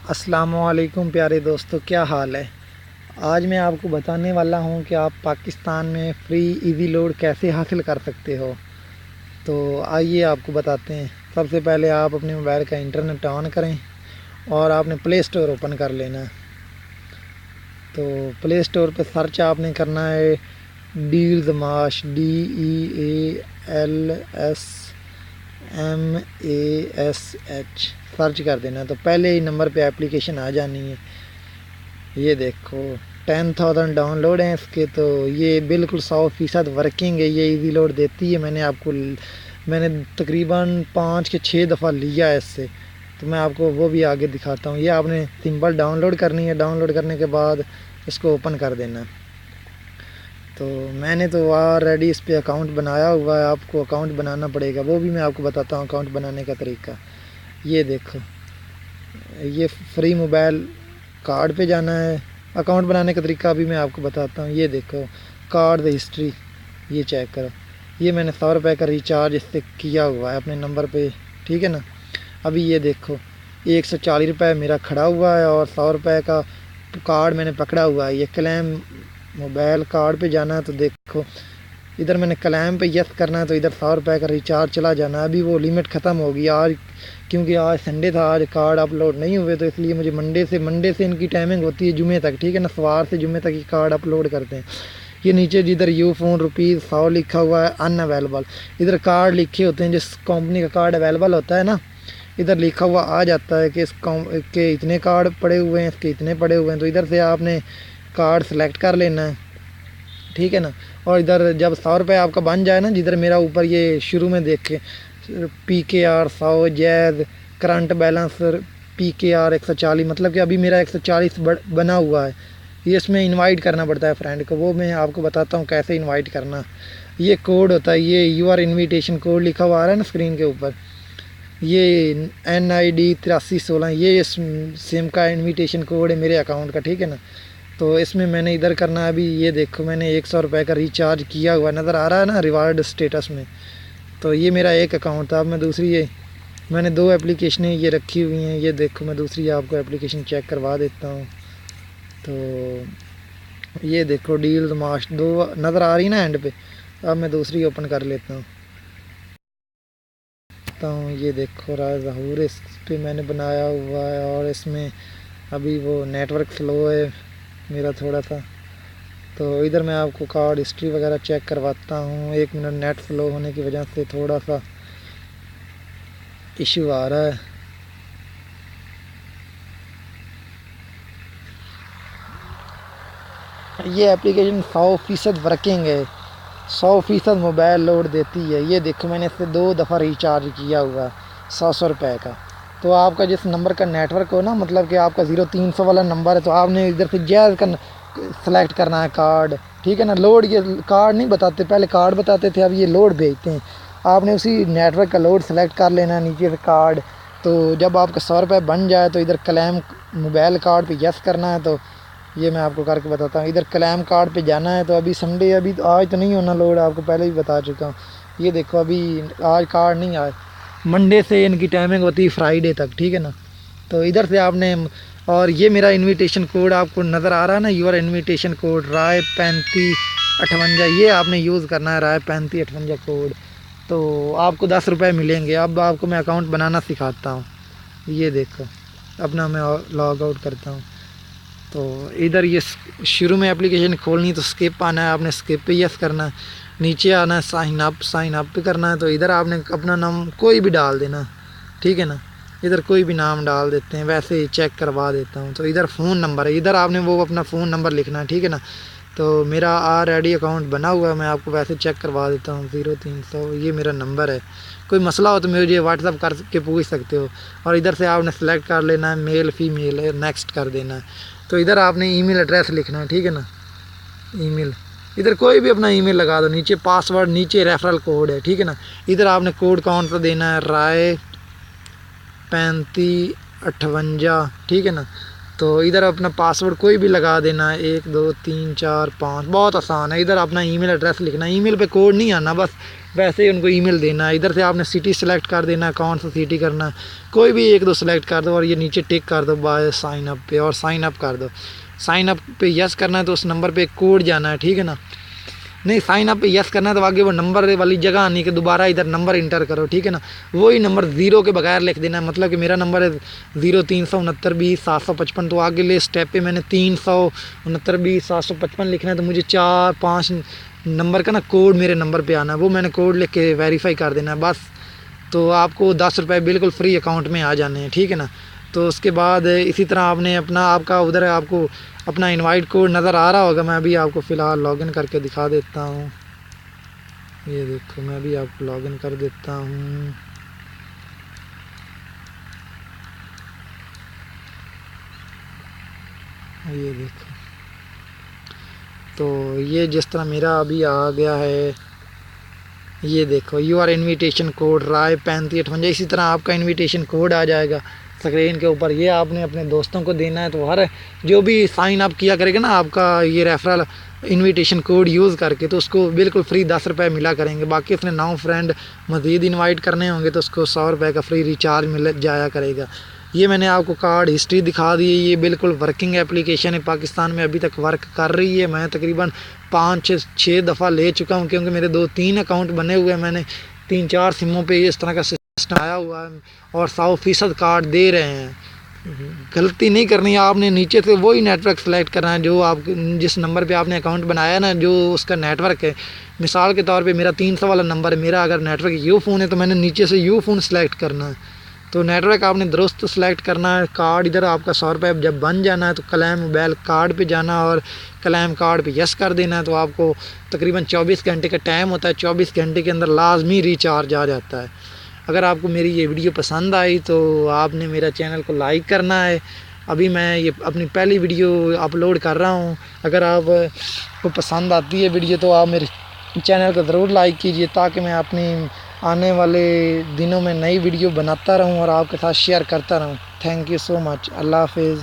السلام علیکم پیارے دوستو، کیا حال ہے؟ آج میں آپ کو بتانے والا ہوں کہ آپ پاکستان میں فری ایزی لوڈ کیسے حاصل کر سکتے ہو۔ تو آئیے آپ کو بتاتے ہیں۔ سب سے پہلے آپ اپنے موبائل کا انٹرنیٹ آن کریں اور آپ نے پلے اسٹور اوپن کر لینا ہے۔ تو پلے اسٹور پہ سرچ آپ نے کرنا ہے ڈیلز ماش DEALSMASH سرچ کر دینا، تو پہلے ہی نمبر پہ اپلیکیشن آ جانی ہے۔ یہ دیکھو 10,000 ڈاؤن لوڈ ہیں اس کے، تو یہ بالکل 100% ورکنگ ہے، یہ ایزی لوڈ دیتی ہے۔ میں نے تقریباً 5 یا 6 دفعہ لیا ہے اس سے، تو میں آپ کو وہ بھی آگے دکھاتا ہوں۔ یہ آپ نے سمپل ڈاؤن لوڈ کرنی ہے، ڈاؤن لوڈ کرنے کے بعد اس کو اوپن کر دینا ہے۔ تو میں نے تو آلریڈی اس پہ اکاؤنٹ بنایا ہوا ہے، آپ کو اکاؤنٹ بنانا پڑے گا، وہ بھی میں آپ کو بتاتا ہوں اکاؤنٹ بنانے کا طریقہ۔ یہ دیکھو، یہ فری موبائل کارڈ پہ جانا ہے۔ اکاؤنٹ بنانے کا طریقہ بھی میں آپ کو بتاتا ہوں۔ یہ دیکھو کارڈ ہسٹری، یہ چیک کرو، یہ میں نے 100 روپے کا ریچارج اس سے کیا ہوا ہے اپنے نمبر پہ، ٹھیک ہے نا۔ ابھی یہ دیکھو 140 روپے میرا کھڑا ہوا ہے اور 100 روپے کا کارڈ میں نے پکڑا ہوا ہے۔ یہ کلیم موبائل کارڈ پہ جانا ہے، تو دیکھو ادھر میں نے کلیم پہ یس کرنا ہے، تو ادھر 100 روپے کا ریچارج چلا جانا ہے۔ ابھی وہ لمٹ ختم ہوگی آج، کیونکہ آج سنڈے تھا، آج کارڈ اپلوڈ نہیں ہوئے، تو اس لیے مجھے منڈے سے ان کی ٹائمنگ ہوتی ہے جمعے تک، ٹھیک ہے نا۔ سوار سے جمعے تک یہ کارڈ اپلوڈ کرتے ہیں۔ یہ نیچے جدھر یو فون ₹100 لکھا ہوا ہے ان اویلیبل، ادھر کارڈ لکھے ہوتے ہیں، جس کمپنی کا کارڈ اویلیبل ہوتا ہے نا، ادھر لکھا ہوا آ جاتا ہے کہ کے اتنے کارڈ پڑے ہوئے ہیں، اس کے اتنے پڑے ہوئے ہیں۔ تو ادھر سے آپ نے کارڈ سلیکٹ کر لینا ہے، ٹھیک ہے نا۔ اور ادھر جب 100 روپے آپ کا بن جائے نا، جدھر میرا اوپر یہ شروع میں دیکھے PKR 100 جیز کرنٹ بیلنس PKR 140، مطلب کہ ابھی میرا 140 بنا ہوا ہے۔ یہ اس میں انوائٹ کرنا پڑتا ہے فرینڈ کو، وہ میں آپ کو بتاتا ہوں کیسے انوائٹ کرنا۔ یہ کوڈ ہوتا ہے، یہ یور انویٹیشن کوڈ لکھا ہوا آ رہا ہے نا اسکرین کے اوپر، یہ NID 8316، یہ اس سم کا انویٹیشن کوڈ ہے میرے اکاؤنٹ کا، ٹھیک ہے نا۔ تو اس میں نے ادھر کرنا ہے۔ ابھی یہ دیکھو میں نے 100 روپے کا ریچارج کیا ہوا نظر آ رہا ہے نا ریوارڈ اسٹیٹس میں۔ تو یہ میرا ایک اکاؤنٹ تھا۔ اب میں نے 2 اپلیکیشنیں یہ رکھی ہوئی ہیں۔ یہ دیکھو میں دوسری آپ کو اپلیکیشن چیک کروا دیتا ہوں۔ تو یہ دیکھو ڈیلز ماش 2 نظر آ رہی نا اینڈ پہ۔ اب میں دوسری اوپن کر لیتا ہوں۔ یہ دیکھو راز ظہور، اس پہ میں نے بنایا ہوا ہے، اور اس میں ابھی وہ نیٹ ورک سلو ہے میرا تھوڑا سا، تو ادھر میں آپ کو کارڈ ہسٹری وغیرہ چیک کرواتا ہوں۔ 1 منٹ نیٹ سلو ہونے کی وجہ سے تھوڑا سا ایشو آ رہا ہے۔ یہ اپلیکیشن 100% ورکنگ ہے، 100% موبائل لوڈ دیتی ہے۔ یہ دیکھو میں نے اس سے 2 دفعہ ریچارج کیا ہوا 100 روپے کا۔ تو آپ کا جس نمبر کا نیٹ ورک ہو نا، مطلب کہ آپ کا 0300 والا نمبر ہے، تو آپ نے ادھر سے جائز کا سلیکٹ کرنا ہے کارڈ، ٹھیک ہے نا۔ لوڈ یہ کارڈ نہیں بتاتے، پہلے کارڈ بتاتے تھے، اب یہ لوڈ بھیجتے ہیں۔ آپ نے اسی نیٹ ورک کا لوڈ سلیکٹ کر لینا ہے نیچے سے کارڈ۔ تو جب آپ کا 100 روپے بن جائے تو ادھر کلیم موبائل کارڈ پہ یس کرنا ہے۔ تو یہ میں آپ کو کر کے بتاتا ہوں۔ ادھر کلیم کارڈ پہ جانا ہے، تو ابھی سنڈے، ابھی آج تو نہیں ہونا لوڈ، آپ کو پہلے ہی بتا چکا ہوں۔ یہ دیکھو ابھی آج کارڈ نہیں آئے، منڈے سے ان کی ٹائمنگ ہوتی ہے فرائیڈے تک، ٹھیک ہے نا۔ تو ادھر سے آپ نے، اور یہ میرا انویٹیشن کوڈ آپ کو نظر آ رہا ہے نا، یور انویٹیشن کوڈ رائے 3558، یہ آپ نے یوز کرنا ہے، رائے 3558 کوڈ۔ تو آپ کو 10 روپے ملیں گے۔ اب آپ کو میں اکاؤنٹ بنانا سکھاتا ہوں۔ یہ دیکھو اپنا میں لاگ آؤٹ کرتا ہوں۔ تو ادھر یہ شروع میں اپلیکیشن کھولنی ہے، تو اسکپ آنا ہے، آپ نے اسکپ پہ یس کرنا ہے۔ نیچے آنا ہے سائن اپ پہ کرنا ہے، تو ادھر آپ نے اپنا نام کوئی بھی ڈال دینا، ٹھیک ہے نا۔ ادھر کوئی بھی نام ڈال دیتے ہیں، ویسے ہی چیک کروا دیتا ہوں۔ تو ادھر فون نمبر ہے، ادھر آپ نے وہ اپنا فون نمبر لکھنا ہے، ٹھیک ہے نا۔ تو میرا آلریڈی اکاؤنٹ بنا ہوا ہے، میں آپ کو ویسے چیک کروا دیتا ہوں۔ 0300 یہ میرا نمبر ہے، کوئی مسئلہ ہو تو مجھے واٹس ایپ کر کے پوچھ سکتے ہو۔ اور ادھر سے آپ نے سلیکٹ کر لینا ہے میل فیمیل ہے، نیکسٹ کر دینا ہے۔ تو ادھر آپ نے ای میل ایڈریس لکھنا ہے، ٹھیک ہے نا، ای میل، ادھر کوئی بھی اپنا ای میل لگا دو، نیچے پاسورڈ، نیچے ریفرل کوڈ ہے، ٹھیک ہے نا۔ ادھر آپ نے کوڈ کاؤنٹ پہ دینا ہے رائے 3558، ٹھیک ہے نا۔ تو ادھر اپنا پاسورڈ کوئی بھی لگا دینا ہے 1 2 3 4 5، بہت آسان ہے. ادھر اپنا ای میل ایڈریس لکھنا ہے، ای میل پہ کوڈ نہیں آنا، بس ویسے ہی ان کو ای میل دینا ہے. ادھر سے آپ نے سٹی سلیکٹ کر دینا ہے، کون سا سٹی کرنا ہے، کوئی بھی 1 2 سلیکٹ کر دو اور یہ نیچے ٹک کر دو بائی سائن اپ پہ، اور سائن اپ کر دو. سائن اپ پہ یس کرنا ہے تو اس نمبر پہ کوڈ جانا ہے، ٹھیک ہے نا. نہیں سائن اپ پہ یس کرنا ہے تو آگے وہ نمبر والی جگہ آنی کہ دوبارہ ادھر نمبر انٹر کرو، ٹھیک ہے نا. وہی نمبر 0 کے بغیر لکھ دینا ہے، مطلب کہ میرا نمبر ہے 036920755، تو آگے لے اسٹیپ پہ میں نے 369920755 لکھنا ہے، تو مجھے 4 5 نمبر کا نا کوڈ میرے نمبر پہ آنا ہے، وہ میں نے کوڈ لکھ کے ویریفائی کر دینا ہے بس. تو آپ کو 10 روپے بالکل فری اکاؤنٹ میں آ جانے ہیں، ٹھیک ہے نا. تو اس کے بعد اسی طرح آپ نے اپنا آپ کا ادھر آپ کو اپنا انوائٹ کوڈ نظر آ رہا ہوگا. میں ابھی آپ کو فی الحال لاگ ان کر کے دکھا دیتا ہوں. یہ دیکھو میں بھی آپ کو لاگ ان کر دیتا ہوں. یہ دیکھو تو یہ جس طرح میرا ابھی آ گیا ہے، یہ دیکھو یو آر انویٹیشن کوڈ رائے 3558، اسی طرح آپ کا انویٹیشن کوڈ آ جائے گا اسکرین کے اوپر. یہ آپ نے اپنے دوستوں کو دینا ہے، تو ہر جو بھی سائن اپ کیا کرے گا نا آپ کا یہ ریفرل انویٹیشن کوڈ یوز کر کے، تو اس کو بالکل فری 10 روپے ملا کریں گے. باقی اس نے 9 فرینڈ مزید انوائٹ کرنے ہوں گے تو اس کو 100 روپے کا فری ریچارج مل جایا کرے گا. یہ میں نے آپ کو کارڈ ہسٹری دکھا دی ہے. یہ بالکل ورکنگ اپلیکیشن ہے، پاکستان میں ابھی تک ورک کر رہی ہے. میں تقریباً 5 6 دفعہ لے چکا ہوں، کیونکہ میرے 2 3 اکاؤنٹ بنے ہوئے ہیں. میں نے 3 4 سموں پہ اس طرح کا سسٹم آیا ہوا ہے اور 100% کارڈ دے رہے ہیں. غلطی نہیں کرنی ہے، آپ نے نیچے سے وہی نیٹ ورک سلیکٹ کرنا ہے جو آپ جس نمبر پہ آپ نے اکاؤنٹ بنایا نا، جو اس کا نیٹ ورک ہے. مثال کے طور پہ میرا 300 والا نمبر ہے، میرا اگر نیٹ ورک یو فون ہے تو میں نے نیچے سے یو فون سلیکٹ کرنا ہے. تو نیٹ ورک آپ نے درست سلیکٹ کرنا ہے. کارڈ ادھر آپ کا 100 روپے جب بن جانا ہے تو کلیم موبائل کارڈ پہ جانا اور کلیم کارڈ پہ یس کر دینا ہے. تو آپ کو تقریباً 24 گھنٹے کا ٹائم ہوتا ہے، 24 گھنٹے کے اندر لازمی ریچارج آ جاتا ہے. اگر آپ کو میری یہ ویڈیو پسند آئی تو آپ نے میرا چینل کو لائک کرنا ہے. ابھی میں یہ اپنی پہلی ویڈیو اپلوڈ کر رہا ہوں. اگر آپ کو پسند آتی ہے ویڈیو تو آپ میرے چینل کو ضرور لائک کیجیے، تاکہ میں اپنی آنے والے دنوں میں نئی ویڈیو بناتا رہوں اور آپ کے ساتھ شیئر کرتا رہوں. تھینک یو سو مچ. اللہ حافظ.